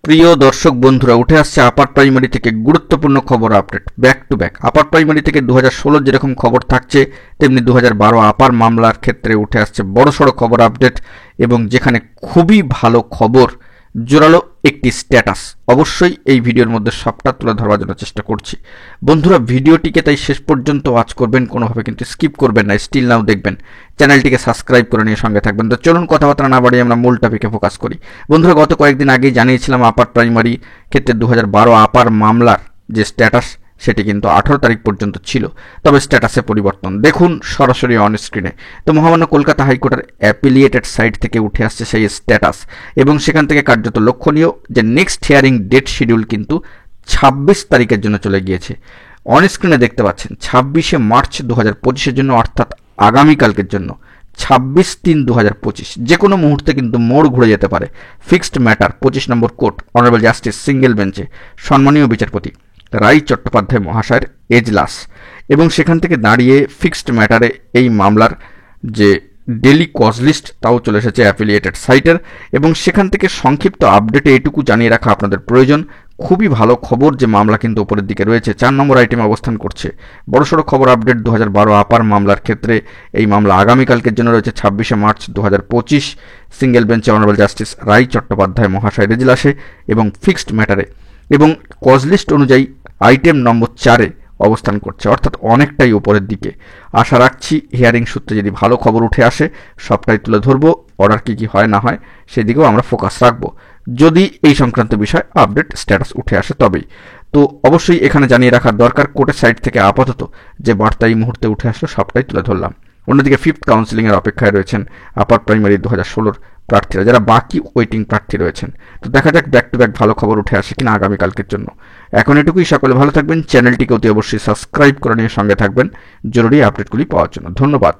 প্রিয় দর্শক বন্ধুরা, উঠে আসছে আপার প্রাইমারি থেকে গুরুত্বপূর্ণ খবর update back to back. Upper primary থেকে 2016 যেরকম খবর থাকছে, তেমনি 2012 আপার মামলার ক্ষেত্রে উঠে আসছে বড়সড় খবর আপডেট, এবং যেখানে খুবই ভালো খবর, জোরালো একটি স্ট্যাটাস। অবশ্যই এই ভিডিওর মধ্যে সবটা তুলে ধরবার জন্য চেষ্টা করছি। বন্ধুরা, ভিডিওটিকে তাই শেষ পর্যন্ত ওয়াচ করবেন, কোনোভাবে কিন্তু স্কিপ করবেন না, স্টিল নাও দেখবেন, চ্যানেলটিকে সাবস্ক্রাইব করে নিয়ে সঙ্গে থাকবেন। তো চলুন কথাবার্তা না বাড়িয়ে আমরা মূল টপিকে ফোকাস করি। বন্ধুরা, গত কয়েকদিন আগেই জানিয়েছিলাম আপার প্রাইমারি ক্ষেত্রে 2012 আপার মামলার যে স্ট্যাটাস সেটি কিন্তু 18 তারিখ পর্যন্ত ছিল, তবে স্ট্যাটাসে পরিবর্তন দেখুন সরাসরি অন স্ক্রিনে। তো মহামান্য কলকাতা হাইকোর্টের অ্যাপিলিয়েটেড সাইট থেকে উঠে আসছে সেই স্ট্যাটাস, এবং সেখান থেকে কার্যত লক্ষণীয় যে নেক্সট হিয়ারিং ডেট শিডিউল কিন্তু 26 তারিখের জন্য চলে গিয়েছে। অন স্ক্রিনে দেখতে পাচ্ছেন 26শে মার্চ 2025-এর জন্য, অর্থাৎ আগামীকালকের জন্য 26/3/2025। যে কোনো মুহূর্তে কিন্তু মোড় ঘুরে যেতে পারে। ফিক্সড ম্যাটার 25 নম্বর কোর্ট, অনারেবল জাস্টিস সিঙ্গেল বেঞ্চে সম্মানীয় বিচারপতি রাই চট্টোপাধ্যায় মহাশয়ের এজলাস, এবং সেখান থেকে দাঁড়িয়ে ফিক্সড ম্যাটারে এই মামলার যে ডেলি কজ লিস্ট তাও চলে এসেছে অ্যাফিলিয়েটেড সাইটের, এবং সেখান থেকে সংক্ষিপ্ত আপডেটে এটুকু জানিয়ে রাখা আপনাদের প্রয়োজন। খুবই ভালো খবর যে মামলা কিন্তু উপরের দিকে রয়েছে, 4 নম্বর আইটেমে অবস্থান করছে। বড়সড় খবর আপডেট 2012 আপার মামলার ক্ষেত্রে এই মামলা আগামীকালকের জন্য রয়েছে 26শে মার্চ 2025 সিঙ্গেল বেঞ্চে অনারেবল জাস্টিস রাই চট্টোপাধ্যায় মহাশয়ের এজলাসে এবং ফিক্সড ম্যাটারে, এবং কজ লিস্ট অনুযায়ী আইটেম নম্বর 4-এ অবস্থান করছে, অর্থাৎ অনেকটাই উপরের দিকে। আশা রাখছি হিয়ারিং সূত্রে যদি ভালো খবর উঠে আসে সবটাই তুলে ধরবো, অর্ডার কী হয় না হয় সেদিকেও আমরা ফোকাস রাখবো, যদি এই সংক্রান্ত বিষয় আপডেট স্ট্যাটাস উঠে আসে তবেই। তো অবশ্যই এখানে জানিয়ে রাখার দরকার, কোর্টের সাইড থেকে আপাতত যে বার্তা এই মুহূর্তে উঠে আসলো সবটাই তুলে ধরলাম। অন্যদিকে ফিফথ কাউন্সিলিংয়ের অপেক্ষায় রয়েছেন আপার প্রাইমারি 2016 প্রার্থীরা, যারা বাকি ওয়েটিং প্রার্থী রয়েছেন। তো দেখা যাক ব্যাক টু ব্যাক ভালো খবর উঠে আসে কিনা আগামীকালকের জন্য। এখন এটুকুই, সকলে ভালো থাকবেন, চ্যানেলটিকে অতি অবশ্যই সাবস্ক্রাইব করে নিয়ে সঙ্গে থাকবেন জরুরি আপডেটগুলি পাওয়ার জন্য। ধন্যবাদ।